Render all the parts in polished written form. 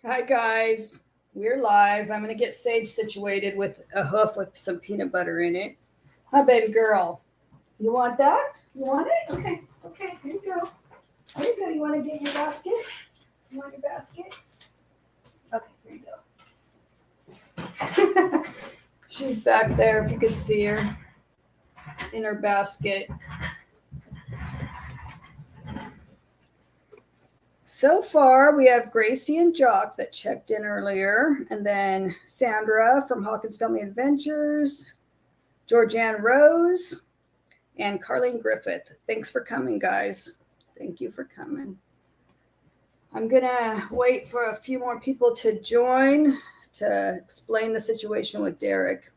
Hi guys, we're live. I'm gonna get Sage situated with a hoof with some peanut butter in it. Hi, baby girl. You want that? You want it? Okay, here you go. Here you go. You want to get your basket? You want your basket? Okay, here you go. She's back there, if you could see her, in her basket. So far, we have Gracie and Jock that checked in earlier, and then Sandra from Hawkins Family Adventures, Georgianne Rose, and Carlene Griffith. Thanks for coming, guys. Thank you for coming. I'm going to wait for a few more people to join to explain the situation with Derek.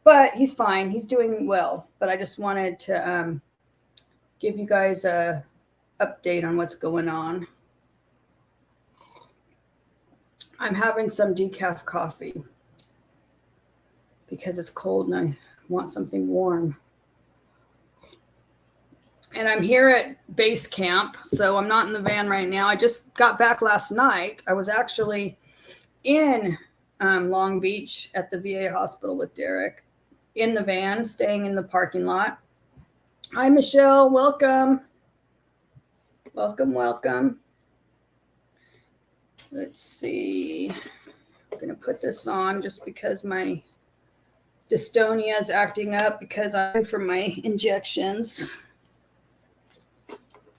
But he's fine. He's doing well. But I just wanted to give you guys a update on what's going on. I'm having some decaf coffee because it's cold and I want something warm. And I'm here at base camp, so I'm not in the van right now. I just got back last night. I was actually in Long Beach at the VA hospital with Derek, in the van, staying in the parking lot. Hi, Michelle. Welcome. Welcome. Let's see. I'm going to put this on just because my dystonia is acting up because I'm for my injections.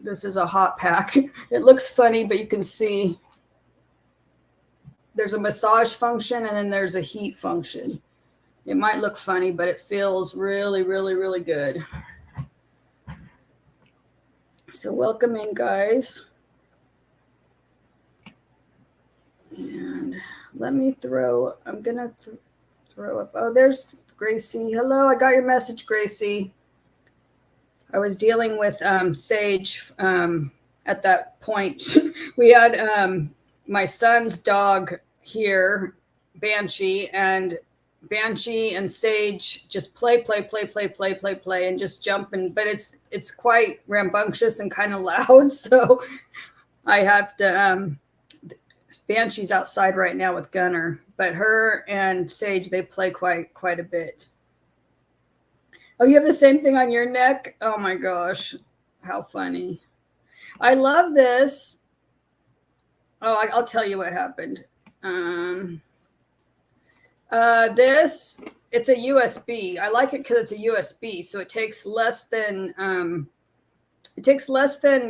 This is a hot pack. It looks funny, but you can see there's a massage function and then there's a heat function. It might look funny, but it feels really, really, really good. So welcome in, guys. And let me I'm going to throw up. Oh, there's Gracie. Hello, I got your message, Gracie. I was dealing with Sage at that point. We had my son's dog here, Banshee, and Sage just play, and just jump. But it's quite rambunctious and kind of loud. So I have to, Banshee's outside right now with Gunner, but her and Sage, they play quite a bit. Oh, you have the same thing on your neck? Oh my gosh, how funny. I love this. Oh, I'll tell you what happened. It's a USB. I like it because it's a USB, so it takes less than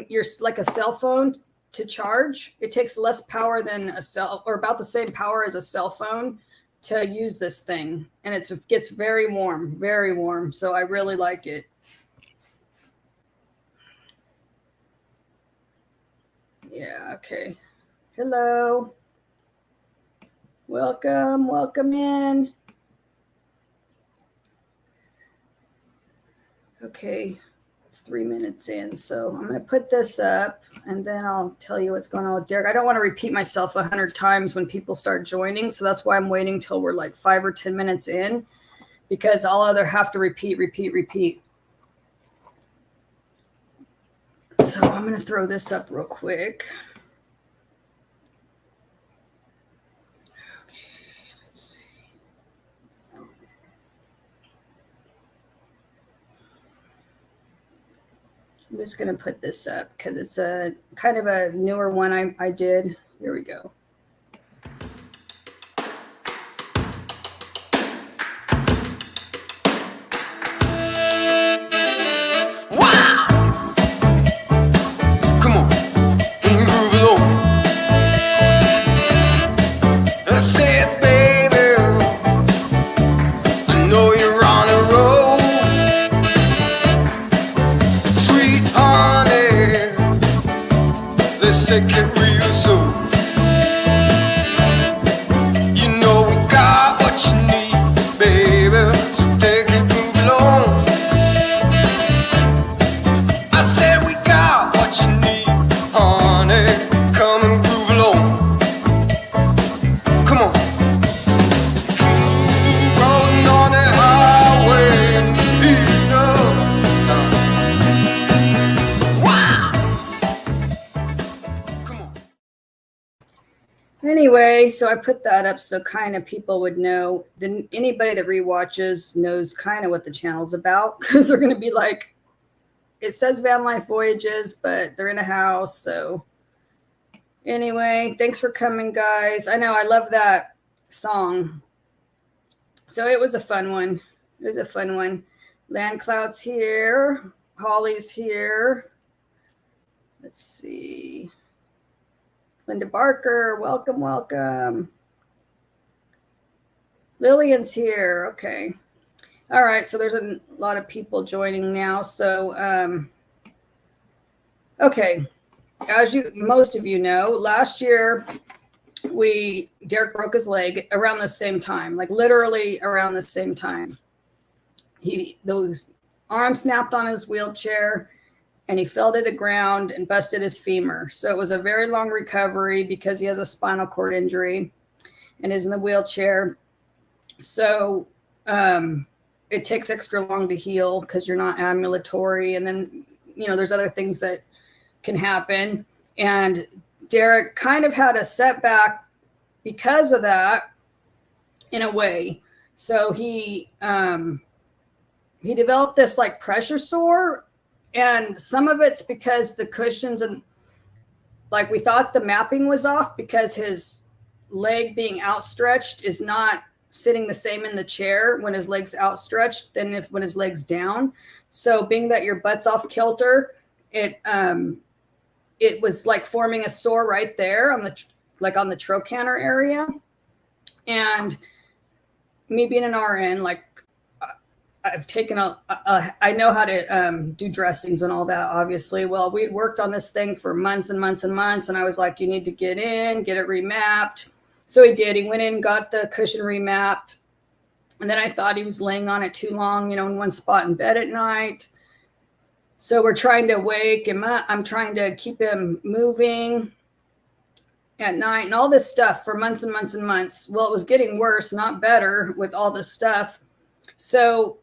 your like a cell phone to charge. It takes less power than or about the same power as a cell phone to use this thing, and it gets very warm, so I really like it. Yeah, okay. Hello, welcome in. Okay, it's 3 minutes in, so I'm going to put this up and then I'll tell you what's going on with Derek. I don't want to repeat myself 100 times when people start joining, so that's why I'm waiting till we're like 5 or 10 minutes in, because I'll either have to repeat. So I'm going to throw this up real quick. Okay, let's see. I'm just going to put this up because it's a kind of a newer one I did. Here we go. Wow! Come on, groove it on. I said, baby, I know you're on a roll. Sweet honey, let's take it real slow. Anyway, so I put that up so kind of people would know. Then anybody that rewatches knows kind of what the channel's about, because they're going to be like, it says Van Life Voyages, but they're in a house. So anyway, thanks for coming, guys. I know I love that song. So it was a fun one. It was a fun one. Land Cloud's here. Holly's here. Let's see. Linda Barker, welcome, welcome. Lillian's here. Okay. All right. So there's a lot of people joining now. So, okay. As most of you know, last year Derek broke his leg around the same time, like literally around the same time. Those arms snapped on his wheelchair, and he fell to the ground and busted his femur. So it was a very long recovery because he has a spinal cord injury and is in the wheelchair. So it takes extra long to heal because you're not ambulatory. And then, there's other things that can happen. And Derek kind of had a setback because of that in a way. So he developed this like pressure sore. And some of it's because the cushions and like we thought the mapping was off because his leg being outstretched is not sitting the same in the chair when his leg's outstretched than when his leg's down. So being that your butt's off kilter, it was like forming a sore right there on the trochanter area. And me being an RN, like I've taken I know how to do dressings and all that, obviously. Well, we'd worked on this thing for months and months and months. And I was like, you need to get it remapped. So he did. He went in, got the cushion remapped. And then I thought he was laying on it too long, in one spot in bed at night. So we're trying to wake him up. I'm trying to keep him moving at night and all this stuff for months and months and months. Well, it was getting worse, not better with all this stuff. So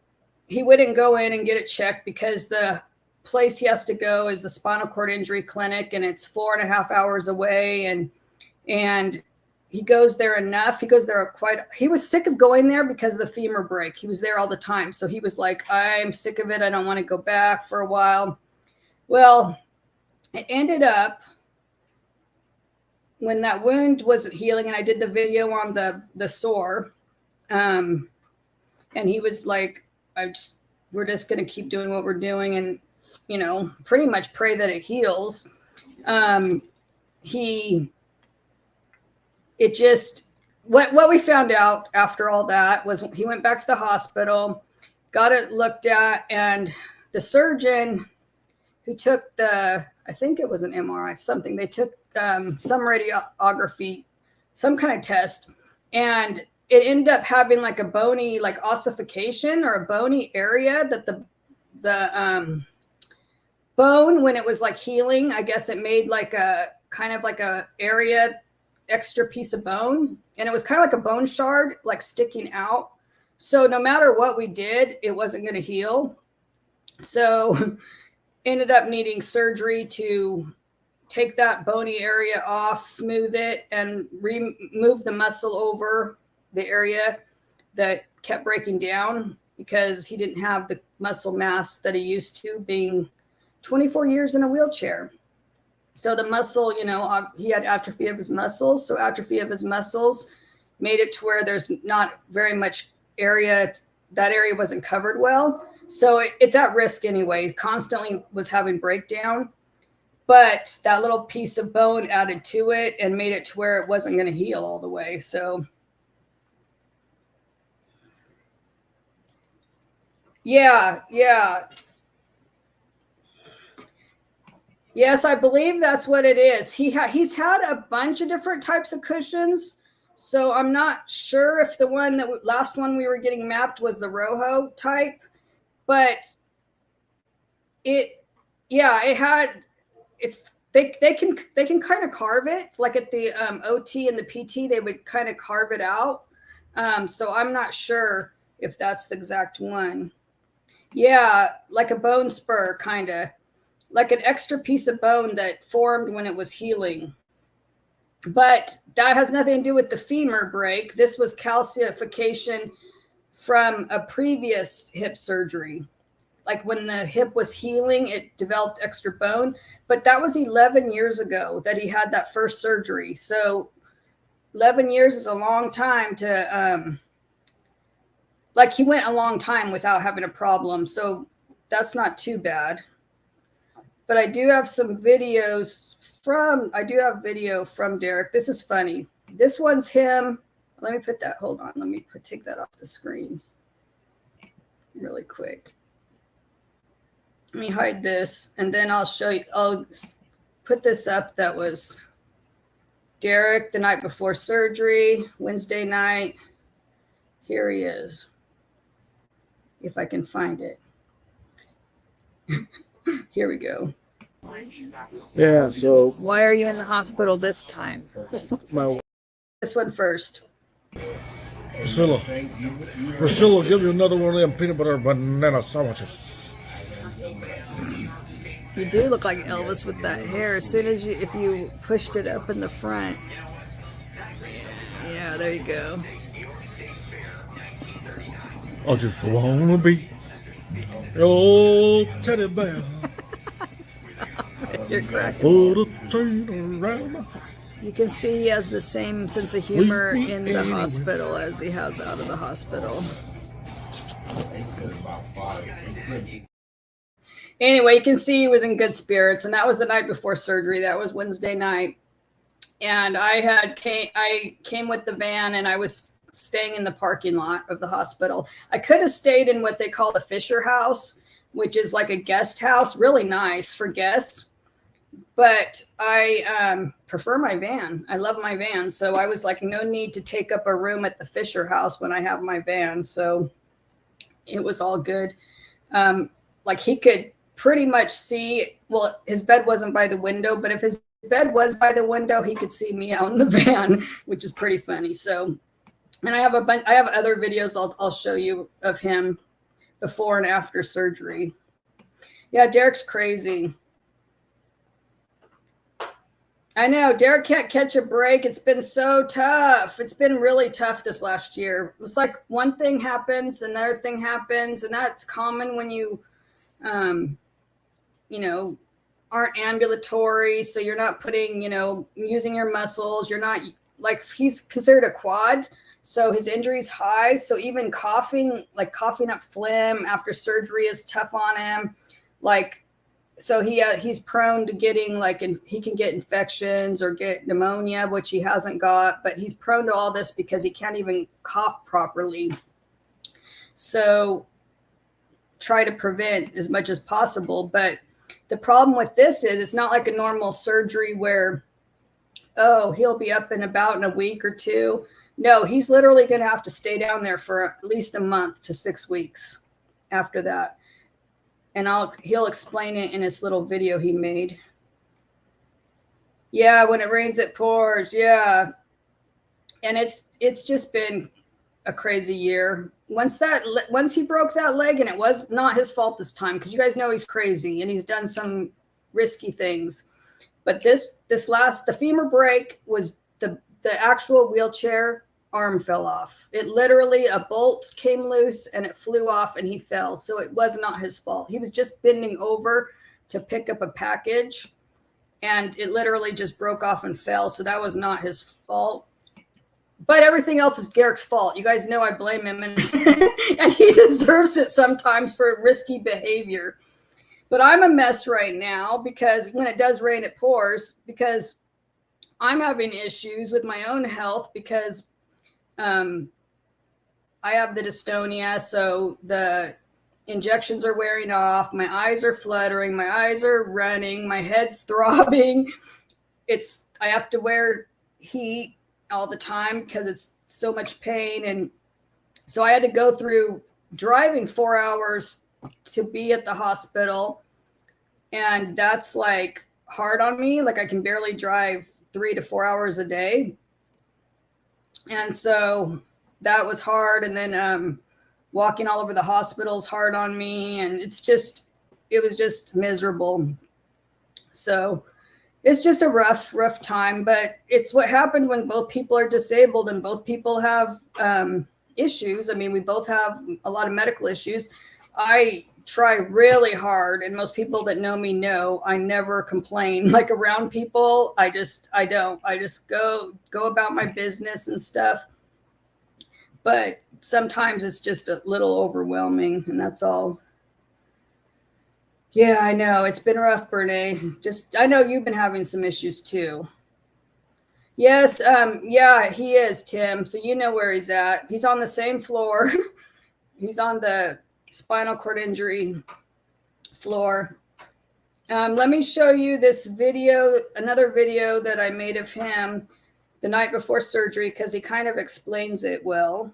he wouldn't go in and get it checked because the place he has to go is the spinal cord injury clinic, and it's 4.5 hours away. And he goes there enough. He goes there he was sick of going there because of the femur break. He was there all the time. So he was like, I'm sick of it. I don't want to go back for a while. Well, it ended up when that wound wasn't healing, and I did the video on the sore. And he was like, we're just going to keep doing what we're doing and, pretty much pray that it heals. What we found out after all that was he went back to the hospital, got it looked at, and the surgeon who took I think it was an MRI, something, they took some radiography, some kind of test, and it ended up having like a bony, like ossification or a bony area that the bone, when it was like healing, I guess it made like a kind of like a area, extra piece of bone. And it was kind of like a bone shard, like sticking out. So no matter what we did, it wasn't going to heal. So ended up needing surgery to take that bony area off, smooth it, and remove the muscle over the area that kept breaking down because he didn't have the muscle mass that he used to, being 24 years in a wheelchair. So the muscle, he had atrophy of his muscles. So atrophy of his muscles made it to where there's not very much area. That area wasn't covered well. So it's at risk anyway. Constantly was having breakdown. But that little piece of bone added to it and made it to where it wasn't going to heal all the way. So yeah. Yes, I believe that's what it is. He's had a bunch of different types of cushions. So I'm not sure if the last one we were getting mapped was the Rojo type, but they can kind of carve it, like at the OT and the PT, they would kind of carve it out. So I'm not sure if that's the exact one. Yeah, like a bone spur, kind of like an extra piece of bone that formed when it was healing. But that has nothing to do with the femur break. This was calcification from a previous hip surgery. Like when the hip was healing, it developed extra bone. But that was 11 years ago that he had that first surgery. So 11 years is a long time to, like he went a long time without having a problem. So that's not too bad. But I do have some videos I do have video from Derek. This is funny. This one's him. Let me put that, hold on. Let me take that off the screen really quick. Let me hide this and then I'll show you, I'll put this up. That was Derek the night before surgery, Wednesday night. Here he is. If I can find it. Here we go. Yeah, so Why are you in the hospital this time? This one first. Priscilla, give you another one of them peanut butter banana sandwiches. You do look like Elvis with that hair. As soon as if you pushed it up in the front. Yeah, there you go. I just wanna be your teddy bear. You're cracking. Put a chain around my... You can see he has the same sense of humor in the hospital as he has out of the hospital. Anyway, you can see he was in good spirits, and that was the night before surgery. That was Wednesday night. And I came with the van, and I was staying in the parking lot of the hospital. I could have stayed in what they call the Fisher House, which is like a guest house, really nice for guests. But I prefer my van. I love my van. So I was like, no need to take up a room at the Fisher House when I have my van. So it was all good. Like he could pretty much see, well, his bed wasn't by the window, but if his bed was by the window, he could see me out in the van, which is pretty funny. So, and I have other videos I'll show you of him before and after surgery. Yeah, Derek's crazy. I know, Derek can't catch a break. It's been so tough. It's been really tough this last year. It's like one thing happens, another thing happens, and that's common when you, aren't ambulatory. So you're not putting, using your muscles. You're not, like, he's considered a quad. So his injury's high. So even coughing up phlegm after surgery is tough on him. So he's prone to getting he can get infections or get pneumonia, which he hasn't got, but he's prone to all this because he can't even cough properly. So try to prevent as much as possible. But the problem with this is it's not like a normal surgery where, oh, he'll be up and about in a week or two. No, he's literally going to have to stay down there for at least a month to 6 weeks after that. And he'll explain it in his little video he made. Yeah, when it rains, it pours. Yeah. And it's just been a crazy year. Once he broke that leg, and it was not his fault this time, because you guys know he's crazy and he's done some risky things. But the femur break was the actual wheelchair arm fell off. It literally, a bolt came loose and it flew off and he fell. So it was not his fault. He was just bending over to pick up a package and it literally just broke off and fell. So that was not his fault. But everything else is Derek's fault. You guys know I blame him and he deserves it sometimes for risky behavior. But I'm a mess right now because when it does rain, it pours, because I'm having issues with my own health because I have the dystonia, so the injections are wearing off. My eyes are fluttering. My eyes are running. My head's throbbing. I have to wear heat all the time because it's so much pain. And so I had to go through driving 4 hours to be at the hospital. And that's like hard on me. Like I can barely drive 3 to 4 hours a day. And so that was hard. And then walking all over the hospital is hard on me. And it was just miserable. So it's just a rough time, but it's what happened when both people are disabled and both people have issues. I mean, we both have a lot of medical issues. I try really hard, and most people that know me know I never complain. Like around people, I just go about my business and stuff. But sometimes it's just a little overwhelming, and that's all. Yeah, I know. It's been rough, Bernie. Just, I know you've been having some issues too. Yes, yeah, he is, Tim. So you know where he's at. He's on the same floor. He's on the spinal cord injury floor. Let me show you this video, another video that I made of him the night before surgery, because he kind of explains it well.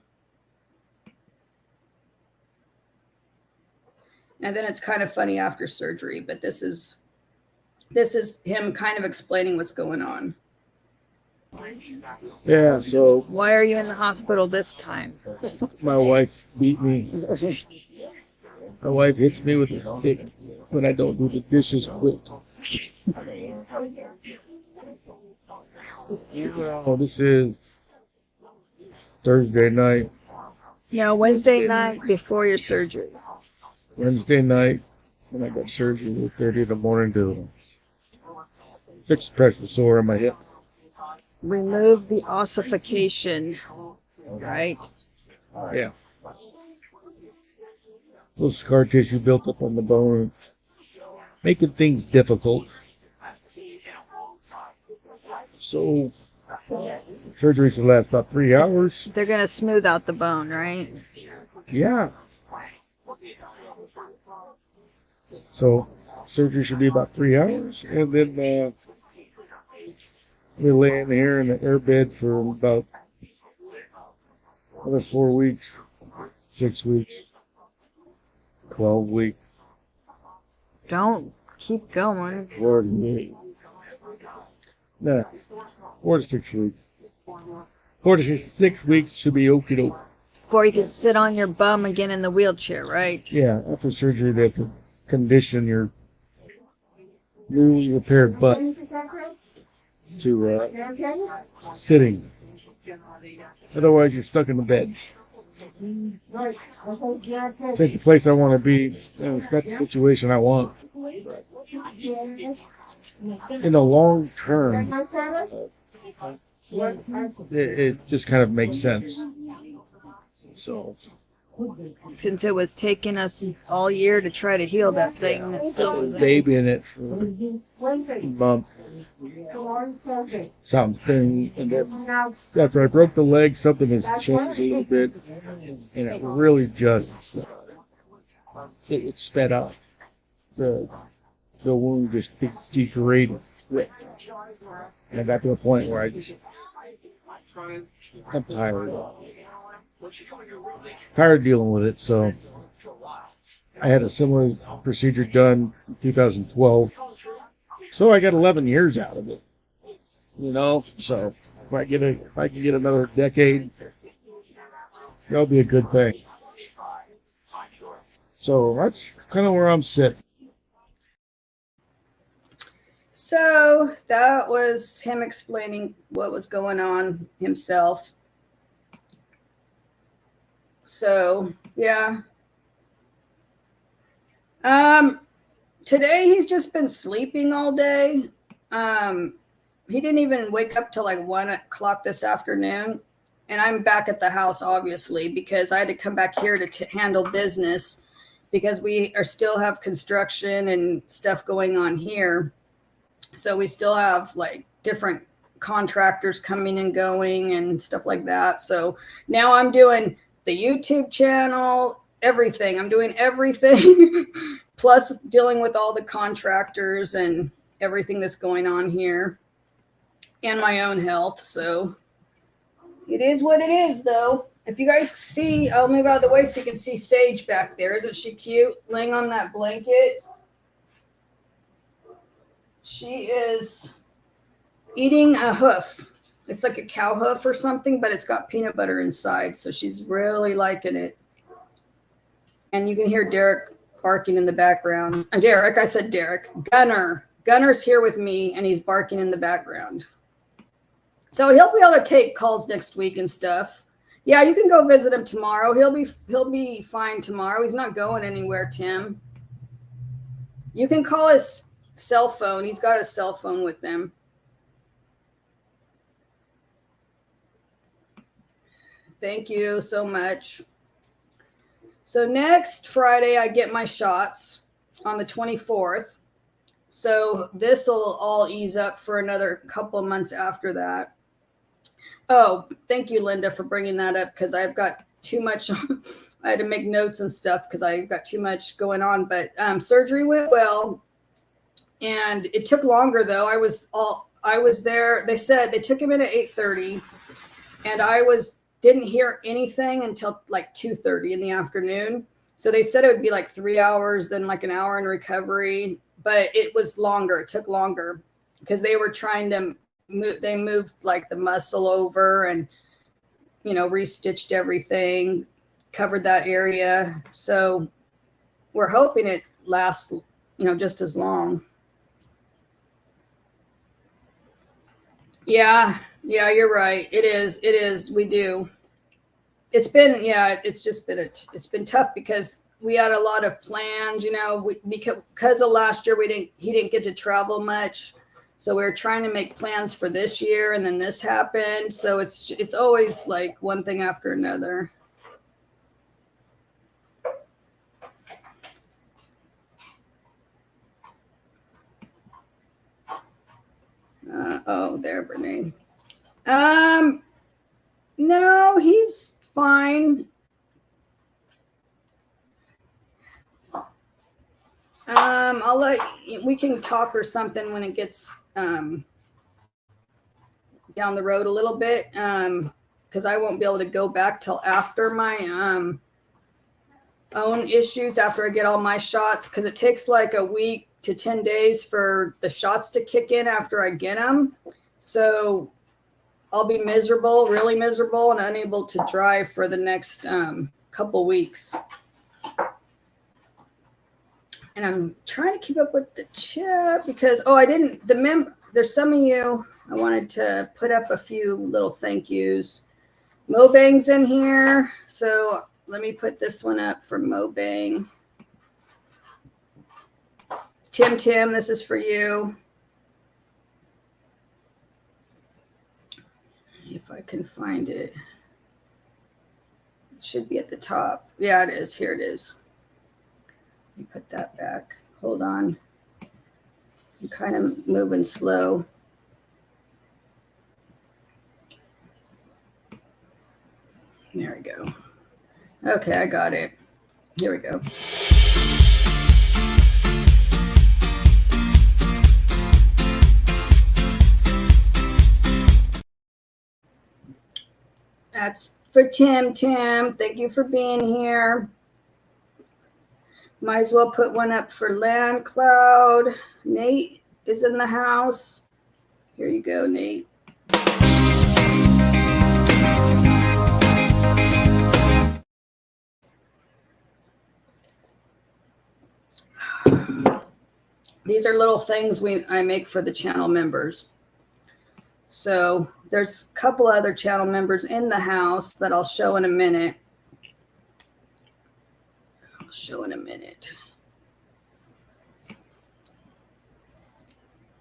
And then it's kind of funny after surgery, but this is him kind of explaining what's going on. Yeah, so Why are you in the hospital this time? my wife beat me. My wife hits me with a stick when I don't do the dishes quick. Oh, this is Thursday night. No, Wednesday night before your surgery. Wednesday night when I got surgery at 30 in the morning to fix the pressure sore in my hip. Remove the ossification, right? Yeah. Little scar tissue built up on the bone, making things difficult. So, surgery should last about 3 hours. They're going to smooth out the bone, right? Yeah. So, surgery should be about 3 hours, and then we lay in here in the airbed for about another 4 weeks, 6 weeks, 12 weeks. Don't keep going. 4 to 6 weeks. 4 to 6 weeks should be okie doke. Before you can sit on your bum again in the wheelchair, right? Yeah, after surgery they have to condition your newly repaired butt to sitting. Otherwise you're stuck in the bed. It's the place I want to be. It's not the situation I want. In the long term, it just kind of makes sense. So, Since it was taking us all year to try to heal that thing, it still was baby in it for a month. Something, and then after I broke the leg, something has changed a little bit, and it really just it sped up. The wound just degraded, and I got to a point where I'm tired dealing with it. So I had a similar procedure done in 2012. So I got 11 years out of it, you know. So if I can get another decade, that'll be a good thing. So that's kind of where I'm sitting. So that was him explaining what was going on himself. So yeah. Today he's just been sleeping all day. He didn't even wake up till like 1 o'clock this afternoon. And I'm back at the house, obviously, because I had to come back here to handle business because we still have construction and stuff going on here. So we still have like different contractors coming and going and stuff like that. So now I'm doing the YouTube channel, everything. I'm doing everything, plus dealing with all the contractors and everything that's going on here and my own health. So it is what it is, though. If you guys see, I'll move out of the way so you can see Sage back there. Isn't she cute, laying on that blanket? She is eating a hoof. It's like a cow hoof or something, but it's got peanut butter inside. So she's really liking it. And you can hear Derek barking in the background. Derek, I said Derek. Gunner. Gunner's here with me, and he's barking in the background. So he'll be able to take calls next week and stuff. Yeah, you can go visit him tomorrow. He'll be fine tomorrow. He's not going anywhere, Tim. You can call his cell phone. He's got a cell phone with him. Thank you so much. So next Friday, I get my shots on the 24th. So this will all ease up for another couple of months after that. Oh, thank you, Linda, for bringing that up, because I've got too much. I had to make notes and stuff because I've got too much going on. But surgery went well, and it took longer though. I was there. They said they took him in at 8:30, and didn't hear anything until like 2:30 in the afternoon. So they said it would be like 3 hours, then like an hour in recovery. But it was longer. It took longer because they were trying to move. They moved like the muscle over and, restitched everything, covered that area. So we're hoping it lasts, just as long. Yeah, you're right. It is. We do. It's been tough because we had a lot of plans, because of last year he didn't get to travel much. So we were trying to make plans for this year, and then this happened. So it's always like one thing after another. There, Brene. No, he's fine. We can talk or something when it gets down the road a little bit, because I won't be able to go back till after my own issues, after I get all my shots, because it takes like a week to 10 days for the shots to kick in after I get them. So I'll be miserable, really miserable, and unable to drive for the next couple weeks. And I'm trying to keep up with the chat because, there's some of you, I wanted to put up a few little thank yous. Mobang's in here. So let me put this one up for Mobang. Tim, this is for you. If I can find it. It should be at the top. Yeah, it is. Here it is. Let me put that back. Hold on. I'm kind of moving slow. There we go. Okay, I got it. Here we go. That's for Tim. Thank you for being here. Might as well put one up for Land Cloud. Nate is in the house. Here you go, Nate. These are little things I make for the channel members. So there's a couple other channel members in the house that I'll show in a minute.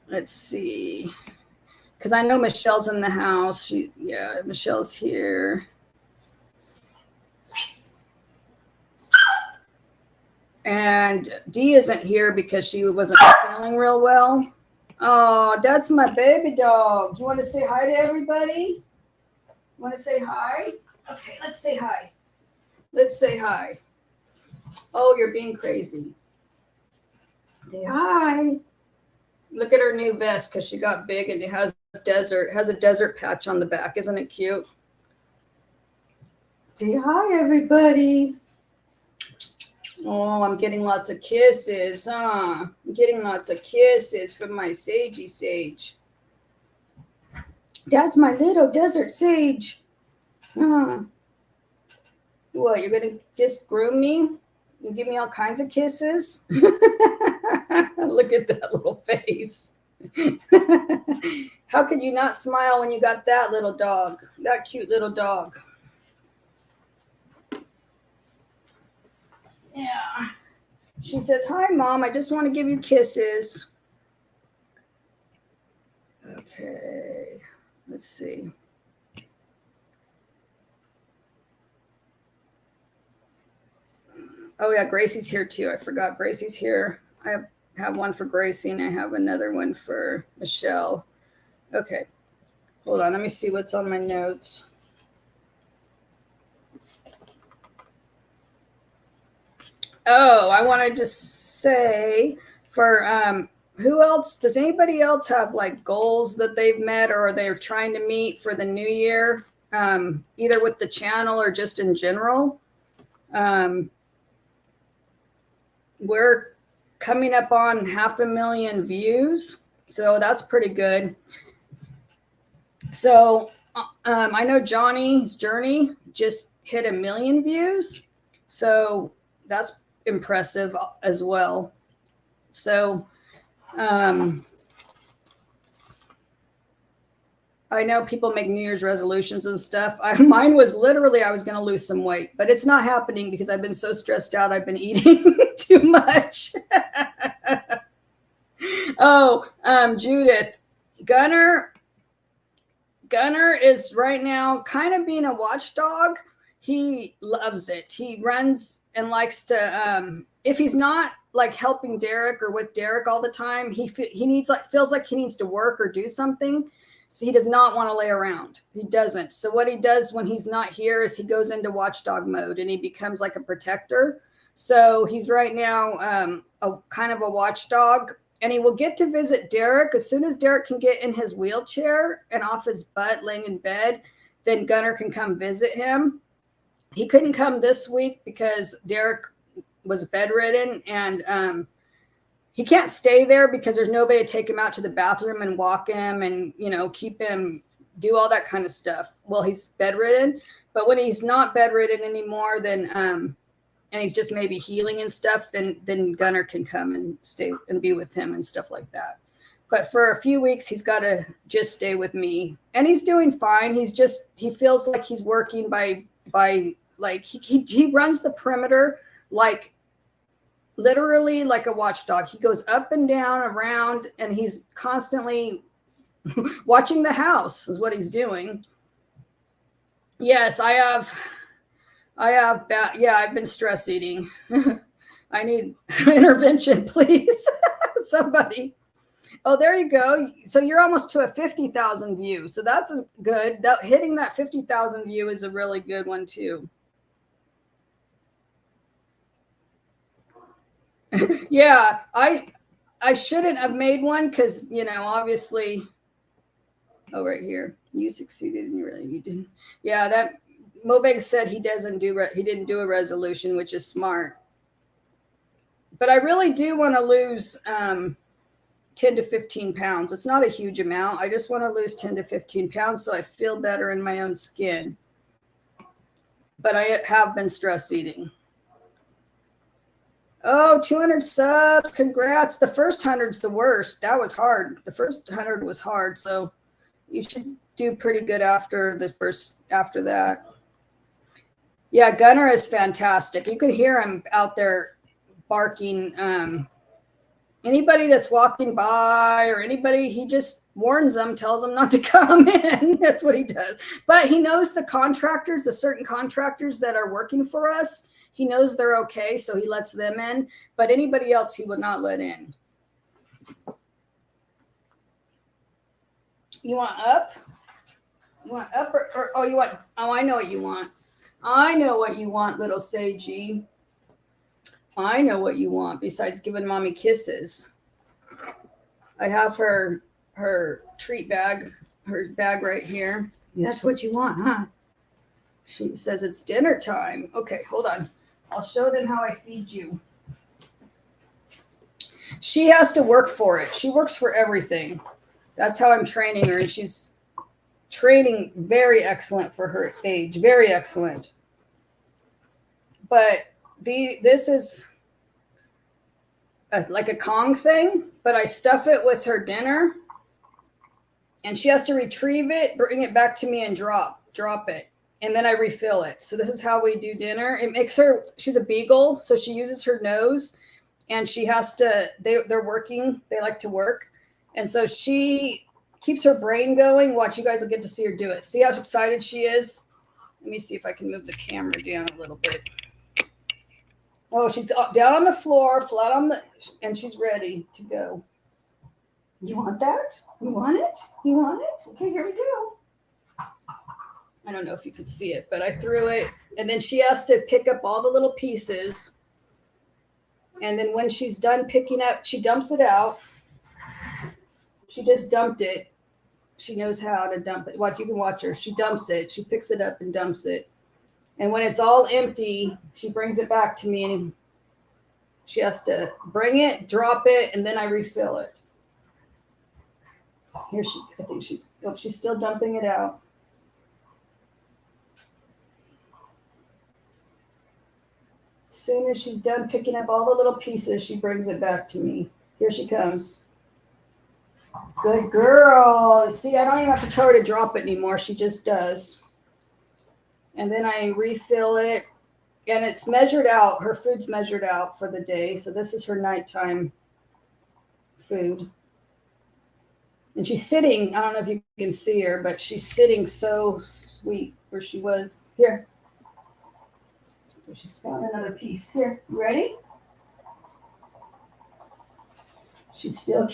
Let's see. Because I know Michelle's in the house. Michelle's here. And Dee isn't here because she wasn't feeling real well. Oh, that's my baby dog. You want to say hi to everybody? Want to say hi? Okay, let's say hi. Let's say hi. Oh, you're being crazy. Say hi. Look at her new vest because she got big and it has a desert patch on the back. Isn't it cute? Say hi, everybody. Oh, I'm getting lots of kisses, huh? I'm getting lots of kisses from my sagey sage. That's my little desert sage. What, you're going to just groom me? You give me all kinds of kisses? Look at that little face. How could you not smile when you got that little dog? That cute little dog. Yeah. She says, "Hi, Mom. I just want to give you kisses." Okay. Let's see. Oh, yeah. Gracie's here, too. I forgot Gracie's here. I have one for Gracie, and I have another one for Michelle. Okay. Hold on. Let me see what's on my notes. Oh, I wanted to say for who else? Does anybody else have like goals that they've met or they're trying to meet for the new year, either with the channel or just in general? We're coming up on 500,000 views, so that's pretty good. So I know Johnny's Journey just hit 1 million views, so that's impressive as well. So I know people make New Year's resolutions and stuff. Mine was literally I was going to lose some weight, but it's not happening because I've been so stressed out. I've been eating too much. Oh, Judith, Gunner is right now kind of being a watchdog. He loves it. He runs and likes to, if he's not like helping Derek or with Derek all the time, he feels like he needs to work or do something. So he does not want to lay around. He doesn't. So what he does when he's not here is he goes into watchdog mode and he becomes like a protector. So he's right now a kind of a watchdog, and he will get to visit Derek as soon as Derek can get in his wheelchair and off his butt laying in bed. Then Gunner can come visit him. He couldn't come this week because Derek was bedridden, and he can't stay there because there's nobody to take him out to the bathroom and walk him and, keep him, do all that kind of stuff. Well, he's bedridden, but when he's not bedridden anymore, then, and he's just maybe healing and stuff, then Gunner can come and stay and be with him and stuff like that. But for a few weeks, he's got to just stay with me, and he's doing fine. He feels like he's working by like he runs the perimeter, like literally like a watchdog. He goes up and down around, and he's constantly watching the house is what he's doing. Yes, I have I've been stress eating. I need intervention, please. Somebody. Oh, there you go. So you're almost to a 50,000 view. So that's good. Hitting that 50,000 view is a really good one too. Yeah, I shouldn't have made one because, obviously. Oh, right here. You succeeded and you didn't. Yeah, that Mobeg said he didn't do a resolution, which is smart. But I really do want to lose 10 to 15 pounds. It's not a huge amount. I just want to lose 10 to 15 pounds so I feel better in my own skin. But I have been stress eating. Oh, 200 subs. Congrats. The first 100's the worst. That was hard. The first 100 was hard. So you should do pretty good after that. Yeah, Gunner is fantastic. You could hear him out there barking. Anybody that's walking by or anybody, he just warns them, tells them not to come in. That's what he does. But he knows the contractors, the certain contractors that are working for us. He knows they're okay, so he lets them in. But anybody else, he would not let in. You want up? You want up or oh, you want, oh, I know what you want. I know what you want, little Seiji. I know what you want besides giving mommy kisses. I have her treat bag, her bag right here. That's what you want, huh? She says it's dinner time. Okay, hold on. I'll show them how I feed you. She has to work for it. She works for everything. That's how I'm training her, and she's training very excellent for her age. Very excellent. But this is like a Kong thing, but I stuff it with her dinner, and she has to retrieve it, bring it back to me, and drop it, and then I refill it. So this is how we do dinner. It makes her, she's a beagle, so she uses her nose, and she has to, they're working, they like to work, and so she keeps her brain going. Watch, you guys will get to see her do it. See how excited she is? Let me see if I can move the camera down a little bit. Oh, she's down on the floor, flat on the, and she's ready to go. You want that? You want it? You want it? Okay, here we go. I don't know if you could see it, but I threw it, and then she has to pick up all the little pieces. And then when she's done picking up, she dumps it out. She just dumped it. She knows how to dump it. Watch, you can watch her. She dumps it. She picks it up and dumps it. And when it's all empty, she brings it back to me, and she has to bring it, drop it, and then I refill it. Here I think she's still dumping it out. As soon as she's done picking up all the little pieces, she brings it back to me. Here she comes. Good girl. See, I don't even have to tell her to drop it anymore. She just does. And then I refill it, and it's measured out. Her food's measured out for the day. So this is her nighttime food. And she's sitting, I don't know if you can see her, but she's sitting so sweet where she was. Here. She's found another piece. Here, you ready? She's still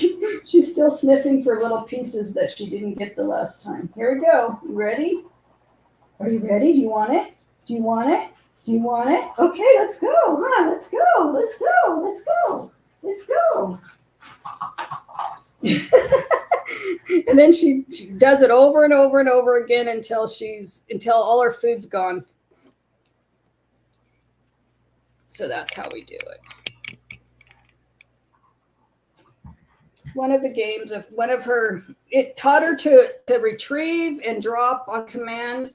sniffing for little pieces that she didn't get the last time. Here we go. You ready? Are you ready? Do you want it? Do you want it? Do you want it? Okay, let's go, huh? Let's go. Let's go. Let's go. Let's go. And then she does it over and over and over again until all her food's gone. So that's how we do it. One of the games of it taught her to retrieve and drop on command.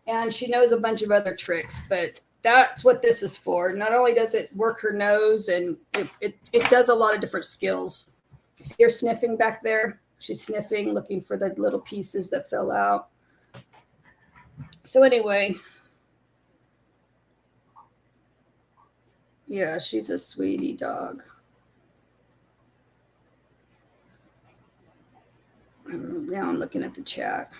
And she knows a bunch of other tricks, but that's what this is for. Not only does it work her nose, and it does a lot of different skills. See her sniffing back there? She's sniffing, looking for the little pieces that fell out. So anyway, yeah, she's a sweetie dog. Now I'm looking at the chat.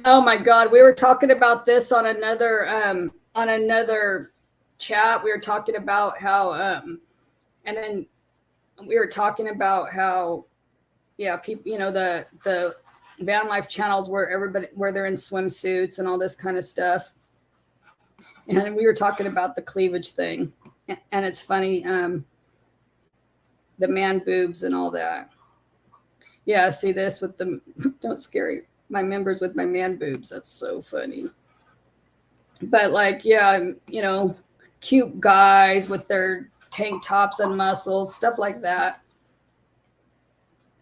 Oh my God, we were talking about this on another chat. We were talking about how and then we were talking about how, yeah, people, the van life channels where they're in swimsuits and all this kind of stuff. And we were talking about the cleavage thing, and it's funny, the man boobs and all that. Yeah, see this with the don't scare my members with my man boobs. That's so funny. But like, yeah, cute guys with their tank tops and muscles, stuff like that.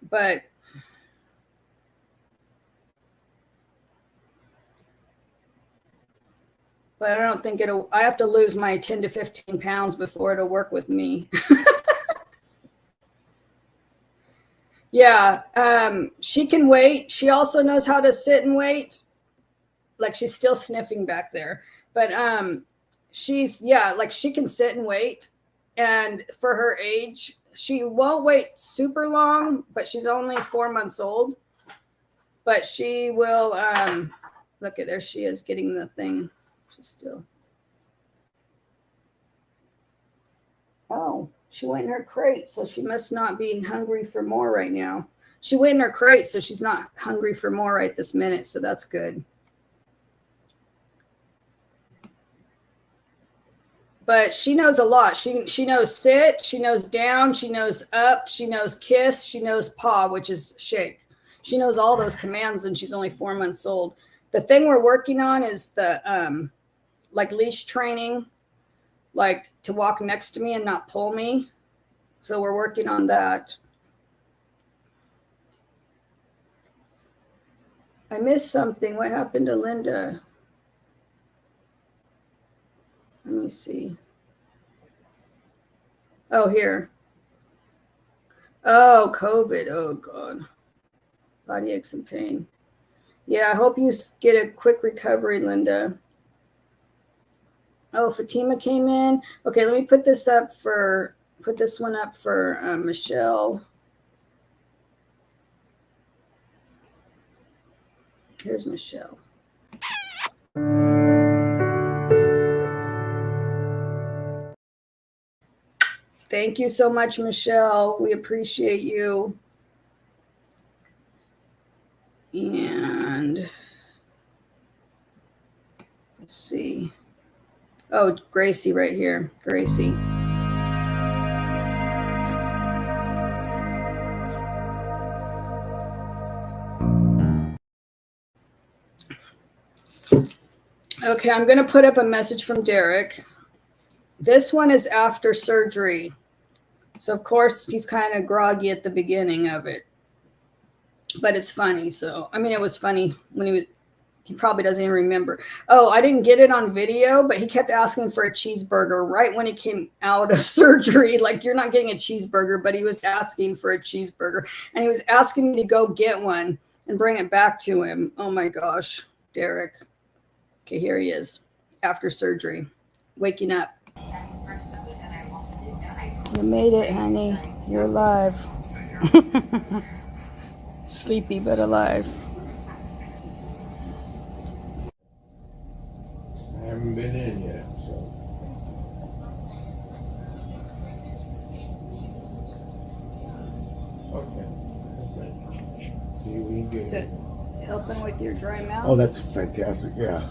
But I don't think I have to lose my 10 to 15 pounds before it'll work with me. Yeah, she can wait. She also knows how to sit and wait. Like, she's still sniffing back there. But she can sit and wait. And for her age, she won't wait super long, but she's only 4 months old. But she will, look at there she is getting the thing. She's still. Oh, she went in her crate, so she must not be hungry for more right now. She went in her crate, so she's not hungry for more right this minute, so that's good. But she knows a lot. She knows sit, she knows down, she knows up, she knows kiss, she knows paw, which is shake. She knows all those commands, and she's only 4 months old. The thing we're working on is like leash training, like to walk next to me and not pull me. So we're working on that. I missed something. What happened to Linda? Let me see. Oh, here. Oh, COVID. Oh, God. Body aches and pain. Yeah, I hope you get a quick recovery, Linda. Oh, Fatima came in. Okay, let me put this one up for Michelle. Here's Michelle. Thank you so much, Michelle. We appreciate you. And let's see. Oh, Gracie right here. Gracie. Okay, I'm going to put up a message from Derek. This one is after surgery. So, of course, he's kind of groggy at the beginning of it. But it's funny. So, I mean, it was funny when he probably doesn't even remember. Oh, I didn't get it on video, but he kept asking for a cheeseburger right when he came out of surgery. Like, you're not getting a cheeseburger, but he was asking for a cheeseburger. And he was asking me to go get one and bring it back to him. Oh, my gosh, Derek. Okay, here he is after surgery, waking up. You made it, honey. You're alive. Sleepy, but alive. I haven't been in yet, so. Okay. See, we can get Is it helping with your dry mouth? Oh, that's fantastic, yeah.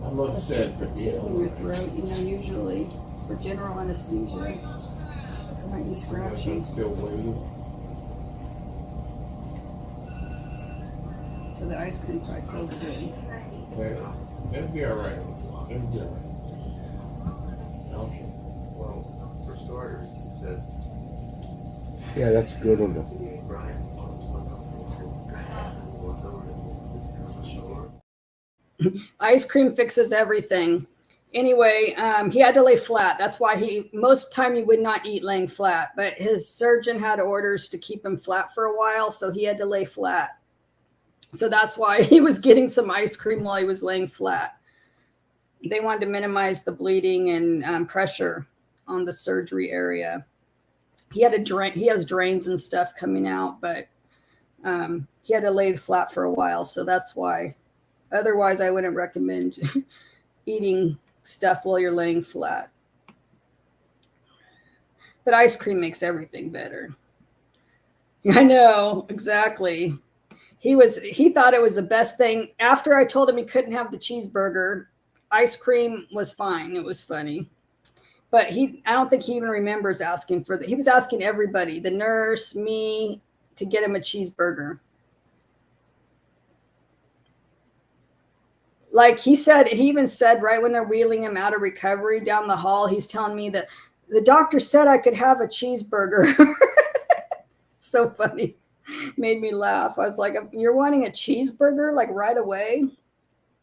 I'm upset, but Tip in your throat, usually for general anesthesia. It might be scratchy. I'm still waiting. So the ice cream probably feels good. Okay. It'll be all right. It'll be all right. Okay. Well, for starters, he said Yeah, that's good on the. Brian Ice cream fixes everything. Anyway, he had to lay flat. That's why most time he would not eat laying flat, but his surgeon had orders to keep him flat for a while, so he had to lay flat. So that's why he was getting some ice cream while he was laying flat. They wanted to minimize the bleeding and pressure on the surgery area. He has drains and stuff coming out, but he had to lay flat for a while, so that's why. Otherwise, I wouldn't recommend eating stuff while you're laying flat. But ice cream makes everything better. I know, exactly. He thought it was the best thing. After I told him he couldn't have the cheeseburger, ice cream was fine. It was funny. But I don't think he even remembers asking for that. He was asking everybody, the nurse, me, to get him a cheeseburger. Like he even said right when they're wheeling him out of recovery down the hall, he's telling me that the doctor said I could have a cheeseburger. So funny. Made me laugh. I was like, you're wanting a cheeseburger like right away?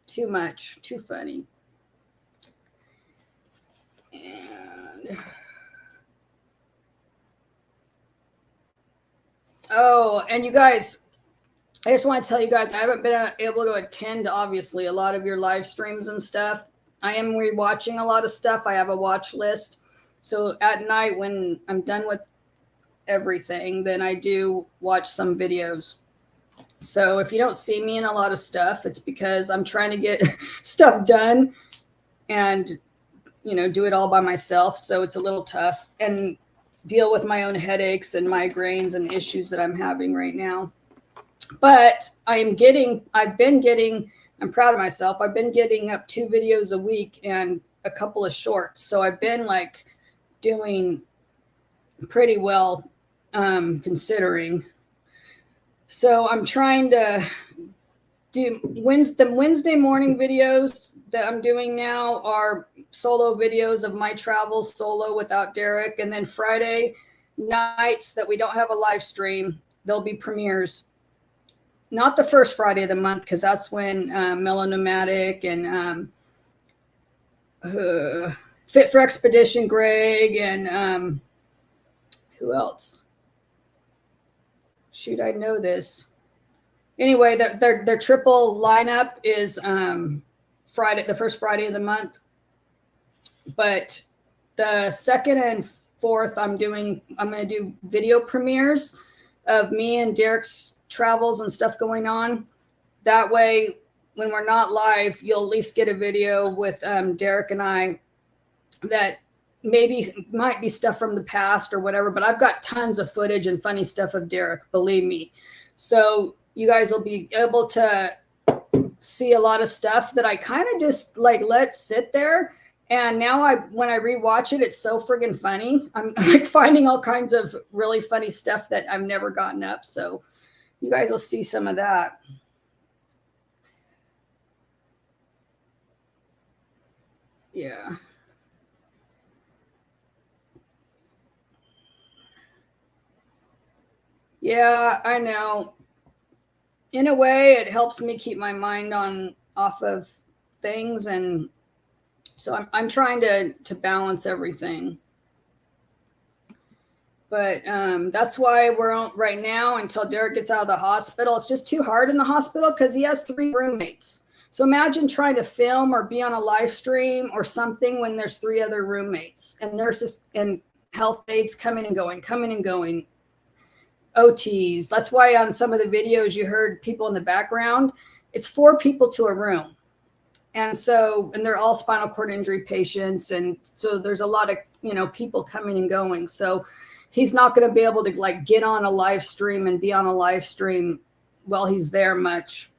Too much. Too funny. And and you guys, I just want to tell you guys, I haven't been able to attend, obviously, a lot of your live streams and stuff. I am rewatching a lot of stuff. I have a watch list. So at night when I'm done with everything, then I do watch some videos. So if you don't see me in a lot of stuff, it's because I'm trying to get stuff done and, do it all by myself. So it's a little tough and deal with my own headaches and migraines and issues that I'm having right now. But I'm proud of myself. I've been getting up 2 videos a week and a couple of shorts. So I've been like doing pretty well, considering. So I'm trying to the Wednesday morning videos that I'm doing now are solo videos of my travels solo without Derek. And then Friday nights that we don't have a live stream, there'll be premieres. Not the first Friday of the month, because that's when Melonomadic and Fit for Expedition Greg and who else? Shoot, I know this. Anyway, their triple lineup is Friday, the first Friday of the month. But the second and fourth, I'm going to do video premieres of me and Derek's travels and stuff going on. That way, when we're not live, you'll at least get a video with Derek and I that maybe might be stuff from the past or whatever, but I've got tons of footage and funny stuff of Derek, believe me. So you guys will be able to see a lot of stuff that I kind of just like let sit there. And now when I rewatch it, it's so friggin' funny. I'm like finding all kinds of really funny stuff that I've never gotten up. So you guys will see some of that. Yeah. Yeah, I know. In a way, it helps me keep my mind off of things, and so I'm trying to balance everything. But that's why we're on right now until Derek gets out of the hospital. It's just too hard in the hospital because he has 3 roommates. So imagine trying to film or be on a live stream or something when there's 3 other roommates and nurses and health aides coming and going, OTs. That's why on some of the videos you heard people in the background. It's 4 people to a room. And they're all spinal cord injury patients. And so there's a lot of, people coming and going. So he's not going to be able to like get on a live stream and be on a live stream while he's there much.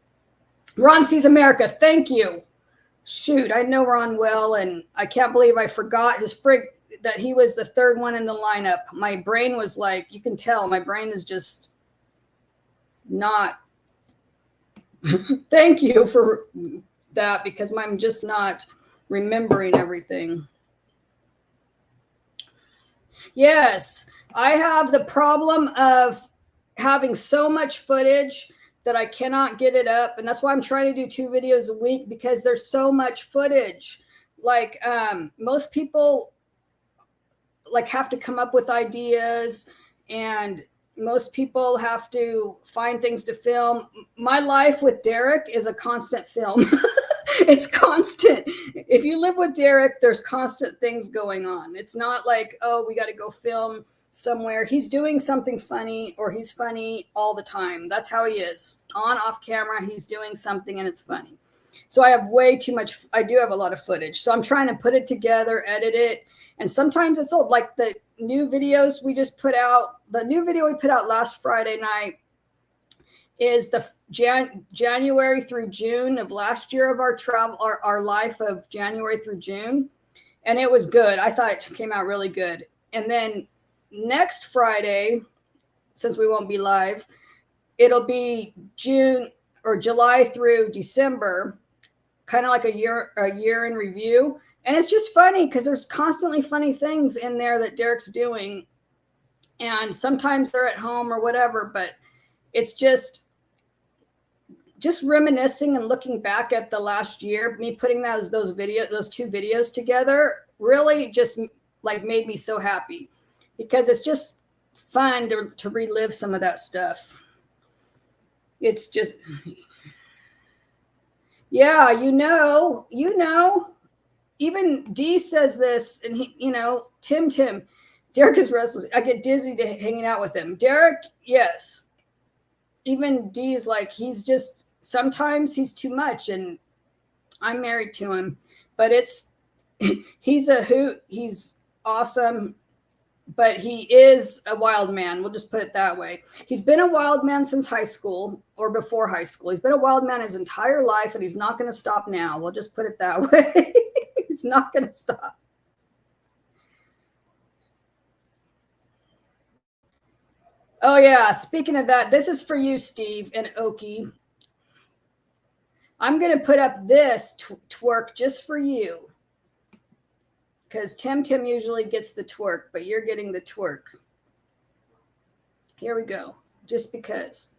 Ron Sees America. Thank you. Shoot, I know Ron well, and I can't believe I forgot that he was the 3rd one in the lineup. My brain was like, you can tell my brain is just not. Thank you for that, because I'm just not remembering everything. Yes, I have the problem of having so much footage that I cannot get it up. And that's why I'm trying to do 2 videos a week, because there's so much footage. Like most people like have to come up with ideas, and most people have to find things to film. My life with Derek is a constant film. It's constant. If you live with Derek, there's constant things going on. It's not like, oh, we got to go film somewhere. He's doing something funny, or he's funny all the time. That's how he is. On, off camera, he's doing something and it's funny. So I have way too much. I do have a lot of footage. So I'm trying to put it together, edit it. And sometimes it's old, like the new videos we just put out. The new video we put out last Friday night is the January through June of last year of our travel, our life of January through June. And it was good. I thought it came out really good. And then next Friday, since we won't be live, it'll be June or July through December, kind of like a year in review. And it's just funny because there's constantly funny things in there that Derek's doing. And sometimes they're at home or whatever, but it's just reminiscing and looking back at the last year. Me putting those 2 videos together really just like made me so happy, because it's just fun to relive some of that stuff. It's just, yeah, even Dee says this, and he, Tim, Derek is restless. I get dizzy hanging out with him. Derek, yes. Even Dee is like, sometimes he's too much, and I'm married to him, but he's a hoot. He's awesome, but he is a wild man. We'll just put it that way. He's been a wild man since high school or before high school. He's been a wild man his entire life, and he's not going to stop now. We'll just put it that way. He's not going to stop. Oh, yeah. Speaking of that, this is for you, Steve and Oki. I'm going to put up this twerk just for you. Because Tim usually gets the twerk, but you're getting the twerk. Here we go. Just because.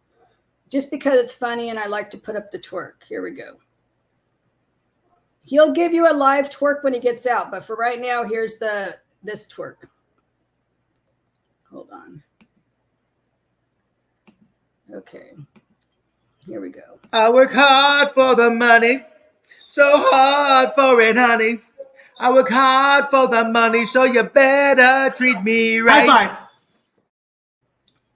Just because it's funny and I like to put up the twerk. Here we go. He'll give you a live twerk when he gets out, but for right now, here's this twerk. Hold on. Okay. Here we go. I work hard for the money, so hard for it, honey. I work hard for the money, so you better treat me right. High five.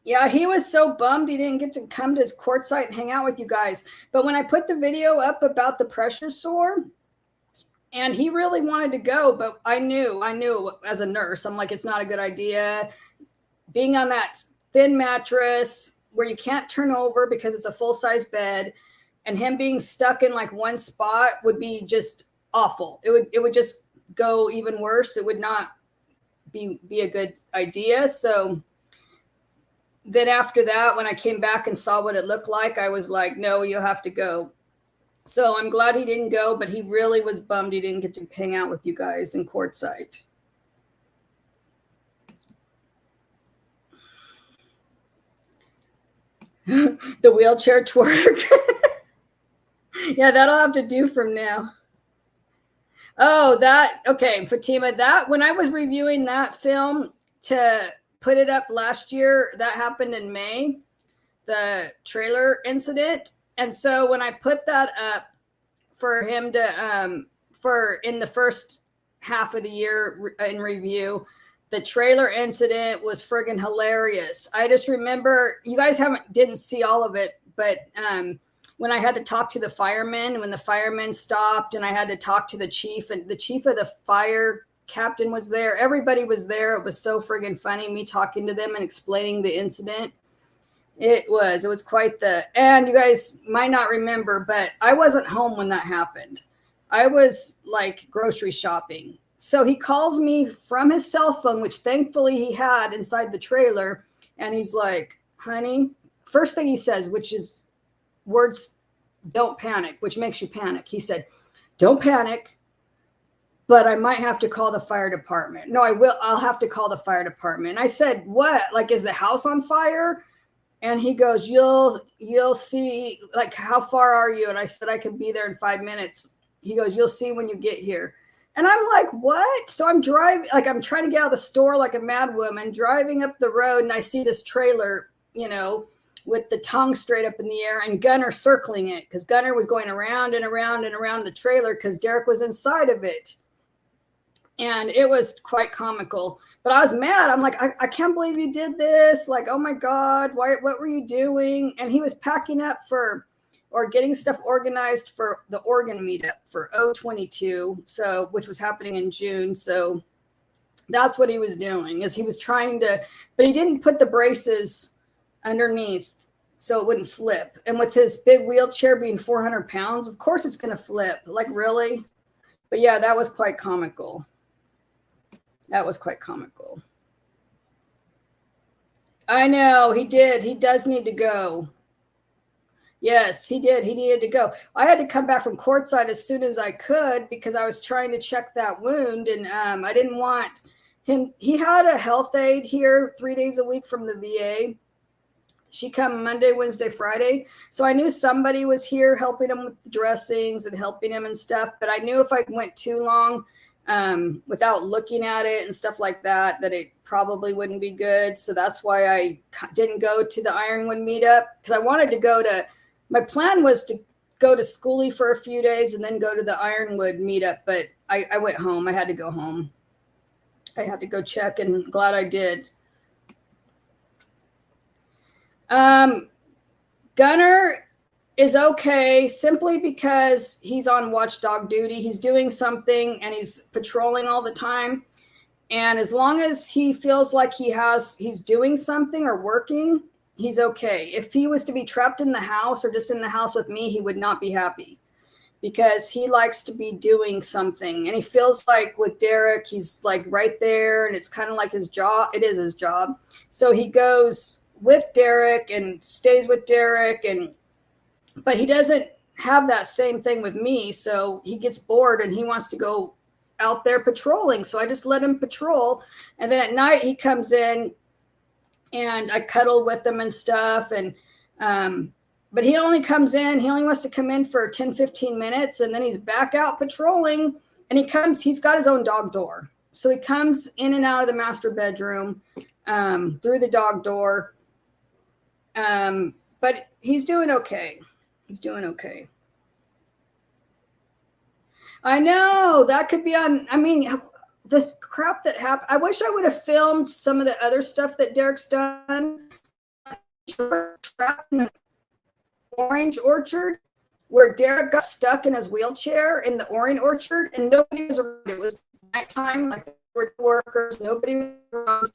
Yeah, he was so bummed he didn't get to come to his courtside and hang out with you guys. But when I put the video up about the pressure sore, and he really wanted to go, but I knew as a nurse, I'm like, it's not a good idea. Being on that thin mattress where you can't turn over because it's a full-size bed, and him being stuck in like one spot would be just awful. It would just go even worse. It would not be a good idea. So then after that, when I came back and saw what it looked like, I was like, no, you'll have to go. So I'm glad he didn't go, but he really was bummed he didn't get to hang out with you guys in courtside. The wheelchair twerk. Yeah, that'll have to do from now. Oh, okay, Fatima, that when I was reviewing that film to put it up last year, that happened in May, the trailer incident. And so when I put that up for him to, for in the first half of the year in review, the trailer incident was friggin' hilarious. I just remember, you guys didn't see all of it, but when I had to talk to the firemen, when the firemen stopped and I had to talk to the chief, and the chief of the fire captain was there. Everybody was there. It was so friggin' funny, me talking to them and explaining the incident. It was quite and you guys might not remember, but I wasn't home when that happened. I was like grocery shopping. So he calls me from his cell phone, which thankfully he had inside the trailer. And he's like, honey, first thing he says, which is words, don't panic, which makes you panic. He said, don't panic, but I might have to call the fire department. No, I'll have to call the fire department. And I said, what? Like, is the house on fire? And he goes, you'll see, like, how far are you? And I said, I can be there in 5 minutes. He goes, you'll see when you get here. And I'm like, what? So I'm driving, like, I'm trying to get out of the store like a mad woman, driving up the road, and I see this trailer, with the tongue straight up in the air, and Gunner circling it, because Gunner was going around and around and around the trailer because Derek was inside of it. And it was quite comical. But I was mad. I'm like, I can't believe you did this. Like, oh my God, what were you doing? And he was packing up or getting stuff organized for the Oregon meetup for 022, which was happening in June. So that's what he was doing, is he was trying to, but he didn't put the braces underneath so it wouldn't flip. And with his big wheelchair being 400 pounds, of course it's going to flip. Like, really? But yeah, that was quite comical. That was quite comical. I know, he did. He does need to go. Yes, he did. He needed to go. I had to come back from courtside as soon as I could because I was trying to check that wound, and I didn't want him. He had a health aide here 3 days a week from the VA. She come Monday, Wednesday, Friday. So I knew somebody was here helping him with the dressings and helping him and stuff. But I knew if I went too long without looking at it and stuff like that, that it probably wouldn't be good. So that's why I didn't go to the Ironwood meetup, because I wanted to my plan was to go to Schoolie for a few days and then go to the Ironwood meetup. But I went home. I had to go home. I had to go check, and glad I did. Gunner is okay simply because he's on watchdog duty. He's doing something and he's patrolling all the time. And as long as he feels like he's doing something or working, he's okay. If he was to be trapped in the house or just in the house with me, he would not be happy, because he likes to be doing something. And he feels like with Derek, he's like right there, and it's kind of like his job. It is his job. So he goes with Derek and stays with Derek, but he doesn't have that same thing with me. So he gets bored and he wants to go out there patrolling. So I just let him patrol. And then at night he comes in and I cuddle with him and stuff. And, but he only comes in, he only wants to come in for 10, 15 minutes. And then he's back out patrolling, and he's got his own dog door. So he comes in and out of the master bedroom, through the dog door. But he's doing okay. He's doing okay. I know that could be on. I mean, this crap that happened. I wish I would have filmed some of the other stuff that Derek's done. Trapped in an orange orchard where Derek got stuck in his wheelchair in the orange orchard, and nobody was around. It was nighttime, like there were workers, nobody was around.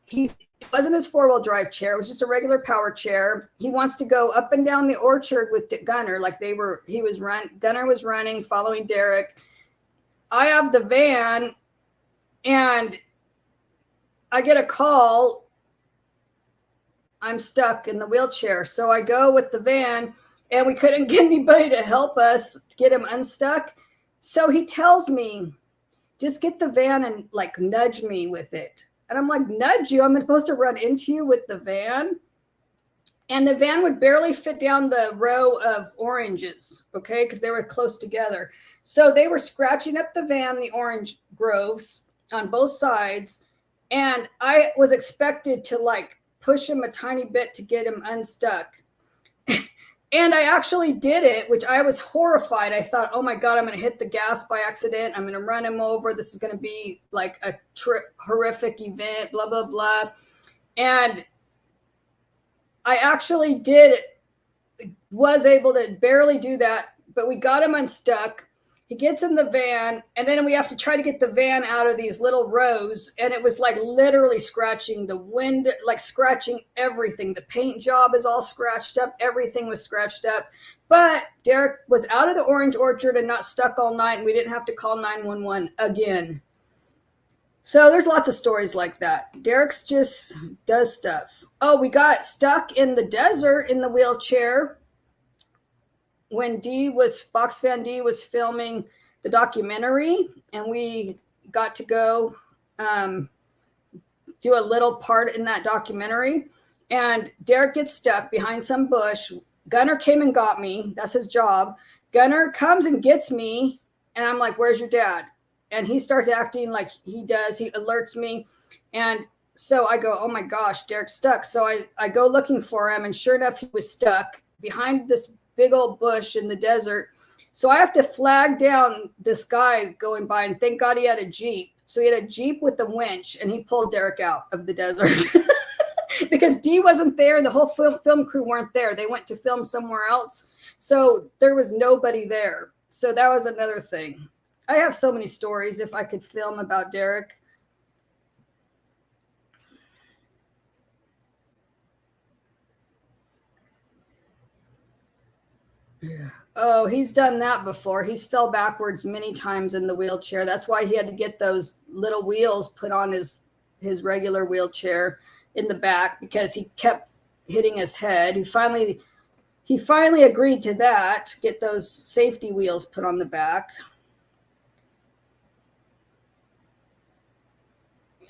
It wasn't his 4-wheel drive chair. It was just a regular power chair. He wants to go up and down the orchard with Gunner. Like Gunner was running, following Derek. I have the van, and I get a call. I'm stuck in the wheelchair. So I go with the van, and we couldn't get anybody to help us to get him unstuck. So he tells me, just get the van and like nudge me with it. And I'm like, nudge you? I'm supposed to run into you with the van? And the van would barely fit down the row of oranges, okay, because they were close together. So they were scratching up the van, the orange groves on both sides. And I was expected to like push him a tiny bit to get him unstuck. And I actually did it, which I was horrified. I thought, oh my God, I'm going to hit the gas by accident. I'm going to run him over. This is going to be like a horrific event, blah, blah, blah. And I actually was able to barely do that, but we got him unstuck. He gets in the van, and then we have to try to get the van out of these little rows. And it was like literally scratching the wind, like scratching everything. The paint job is all scratched up. Everything was scratched up. But Derek was out of the orange orchard and not stuck all night, and we didn't have to call 911 again. So there's lots of stories like that. Derek's just does stuff. Oh, we got stuck in the desert in the wheelchair when Box Fan D was filming the documentary, and we got to go do a little part in that documentary. And Derek gets stuck behind some bush. Gunner came and got me. That's his job. Gunner comes and gets me, and I'm like, where's your dad? And he starts acting like he does. He alerts me. And so I go, oh my gosh, Derek's stuck. So I go looking for him, and sure enough, he was stuck behind this big old bush in the desert. So I have to flag down this guy going by, and thank God he had a Jeep. So he had a Jeep with a winch, and he pulled Derek out of the desert because D wasn't there, and the whole film crew weren't there. They went to film somewhere else. So there was nobody there. So that was another thing. I have so many stories if I could film about Derek. Oh, he's done that before. He's fell backwards many times in the wheelchair. That's why he had to get those little wheels put on his regular wheelchair in the back, because he kept hitting his head. He finally agreed to that, get those safety wheels put on the back.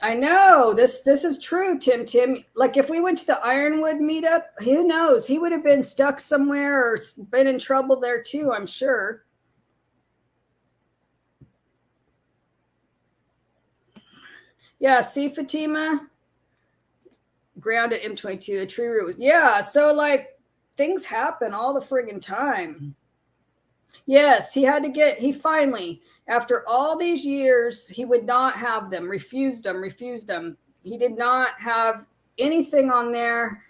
I know this is true, Tim. Like if we went to the Ironwood meetup, who knows? He would have been stuck somewhere or been in trouble there too, I'm sure. Yeah, see, Fatima? Ground at M22, a tree root. Yeah, so like things happen all the friggin' time. Yes, he finally, after all these years, he would not have them, refused them. He did not have anything on there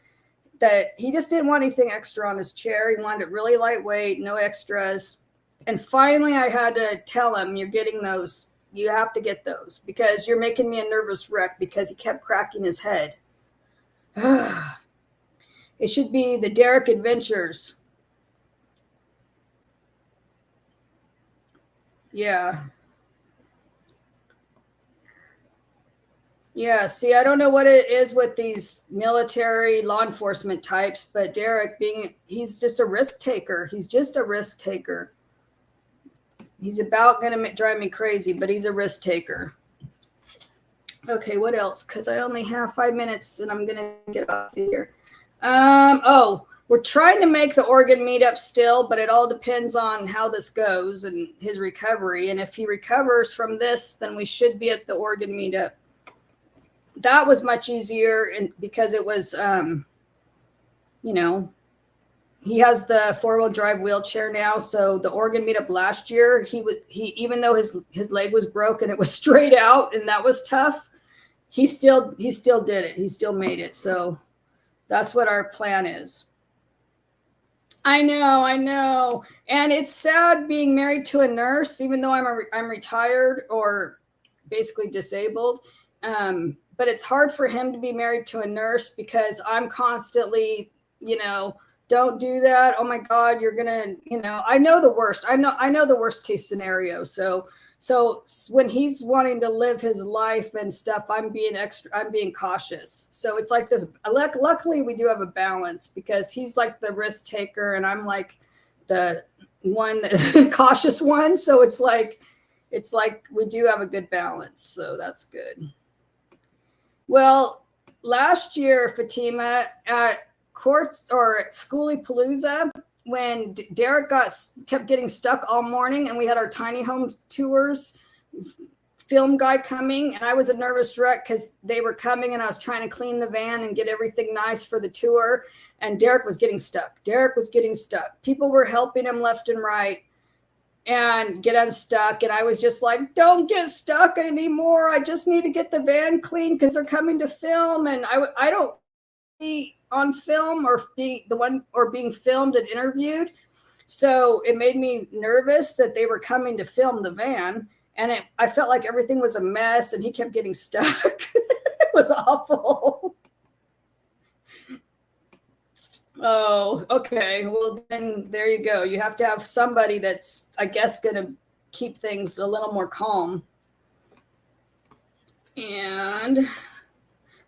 that he just didn't want anything extra on his chair. He wanted it really lightweight, no extras. And finally, I had to tell him, you're getting those. You have to get those because you're making me a nervous wreck, because he kept cracking his head. It should be the Derec Adventures. Yeah. Yeah, see, I don't know what it is with these military law enforcement types, but Derek he's just a risk taker. He's just a risk taker. He's about going to drive me crazy, but he's a risk taker. Okay, what else? Because I only have 5 minutes and I'm going to get off here. We're trying to make the Oregon meetup still, but it all depends on how this goes and his recovery. And if he recovers from this, then we should be at the Oregon meetup. That was much easier because it was, he has the 4-wheel drive wheelchair now. So the Oregon meetup last year, he even though his leg was broken, it was straight out, and that was tough. He still did it. He still made it. So that's what our plan is. I know. And it's sad being married to a nurse, even though I'm retired or basically disabled. But it's hard for him to be married to a nurse because I'm constantly, don't do that. Oh my God, you're gonna, I know the worst. I know the worst case scenario. So when he's wanting to live his life and stuff, I'm being cautious. So it's like this. Luckily, we do have a balance because he's like the risk taker and I'm like the cautious one. So it's like we do have a good balance. So that's good. Well, last year, Fatima, at Courts or Schoolie Palooza, when Derek kept getting stuck all morning and we had our tiny home tours, film guy coming, and I was a nervous wreck because they were coming and I was trying to clean the van and get everything nice for the tour. And Derek was getting stuck. People were helping him left and right and get unstuck. And I was just like, don't get stuck anymore. I just need to get the van clean because they're coming to film. And I don't be on film or be the one or being filmed and interviewed. So it made me nervous that they were coming to film the van. And I felt like everything was a mess and he kept getting stuck. It was awful. Oh, okay. Well, then there you go. You have to have somebody that's, I guess, going to keep things a little more calm. And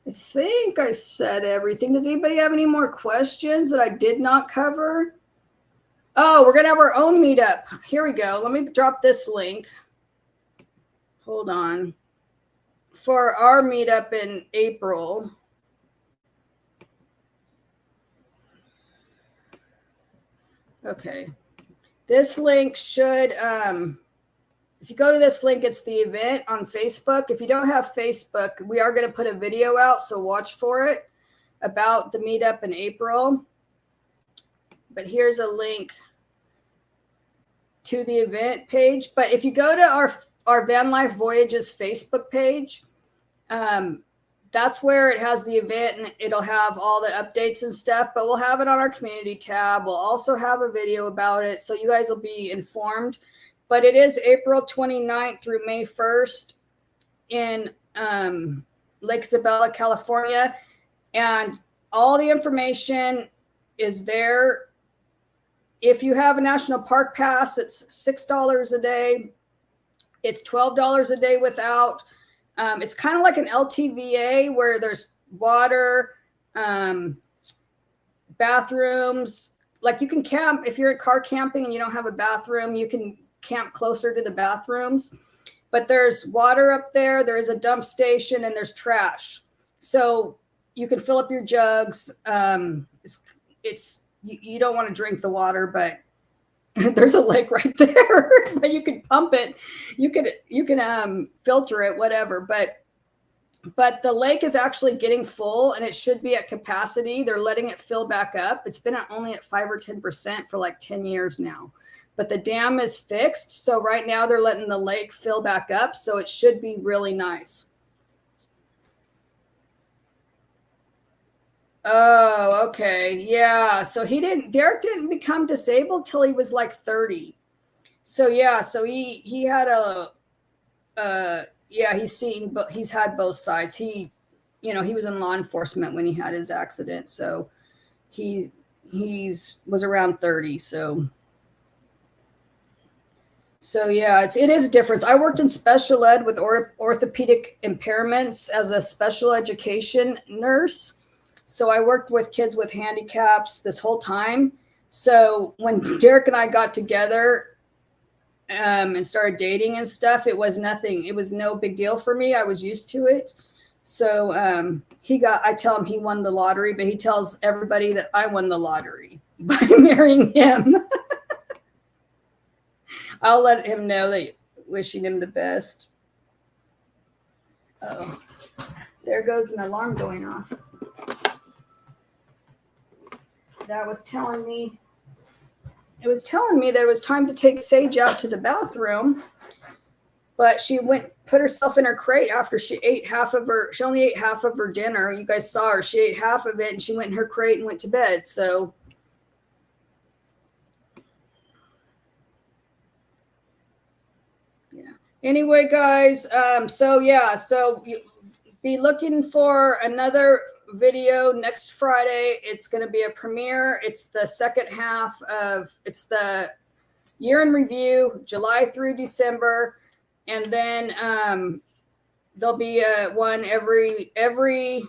I think I said everything. Does anybody have any more questions that I did not cover? Oh, we're going to have our own meetup. Here we go. Let me drop this link. Hold on. For our meetup in April. Okay. This link should, if you go to this link, it's the event on Facebook. If you don't have Facebook, we are going to put a video out, so watch for it, about the meetup in April. But here's a link to the event page. But if you go to our Van Life Voyages Facebook page, that's where it has the event and it'll have all the updates and stuff, but we'll have it on our community tab. We'll also have a video about it, so you guys will be informed. But it is April 29th through May 1st in Lake Isabella, California. And all the information is there. If you have a national park pass, it's $6 a day. It's $12 a day without. It's kind of like an LTVA where there's water, bathrooms. Like you can camp if you're at car camping and you don't have a bathroom, you can camp closer to the bathrooms. But there's water up there. There is a dump station and there's trash. So you can fill up your jugs. You don't want to drink the water, but there's a lake right there, but you can pump it. You can filter it, whatever. But the lake is actually getting full and it should be at capacity. They're letting it fill back up. It's been only at 5 or 10% for like 10 years now, but the dam is fixed. So right now they're letting the lake fill back up. So it should be really nice. Oh, okay. Yeah. So Derek didn't become disabled till he was like 30. So yeah, so he had he's had both sides. He was in law enforcement when he had his accident. So he's was around 30. So So yeah, it is a difference. I worked in special ed with orthopedic impairments as a special education nurse. So I worked with kids with handicaps this whole time. So when Derek and I got together and started dating and stuff, it was nothing. It was no big deal for me. I was used to it. So I tell him he won the lottery, but he tells everybody that I won the lottery by marrying him. I'll let him know that wishing him the best. Oh, there goes an alarm going off. That was telling me, it was telling me that it was time to take Sage out to the bathroom, but she put herself in her crate after she only ate half of her dinner. You guys saw her. She ate half of it and she went in her crate and went to bed. So anyway, guys, so you be looking for another video next Friday. It's going to be a premiere. It's the second half it's the year in review, July through December. And then there'll be one every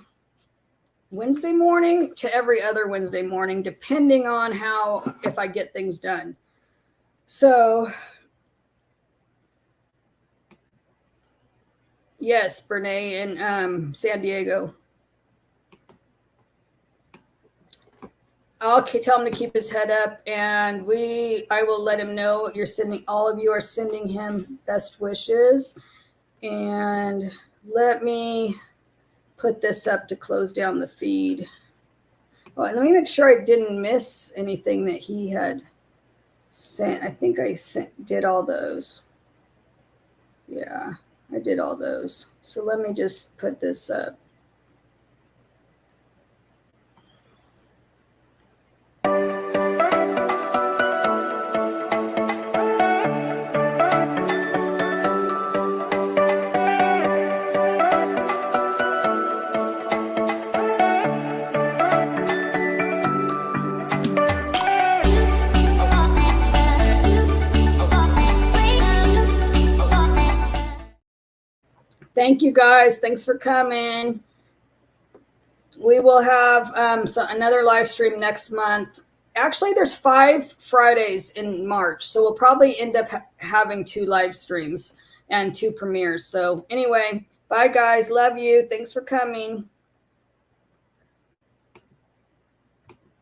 Wednesday morning to every other Wednesday morning, depending on if I get things done. So yes, Brene in San Diego. I'll tell him to keep his head up, and I will let him know all of you are sending him best wishes. And let me put this up to close down the feed. Well, let me make sure I didn't miss anything that he had sent. I think I did all those. Yeah, I did all those. So let me just put this up. Thank you guys. Thanks for coming. We will have another live stream next month. Actually, there's 5 Fridays in March, so we'll probably end up having 2 live streams and 2 premieres. So anyway, bye guys. Love you. Thanks for coming.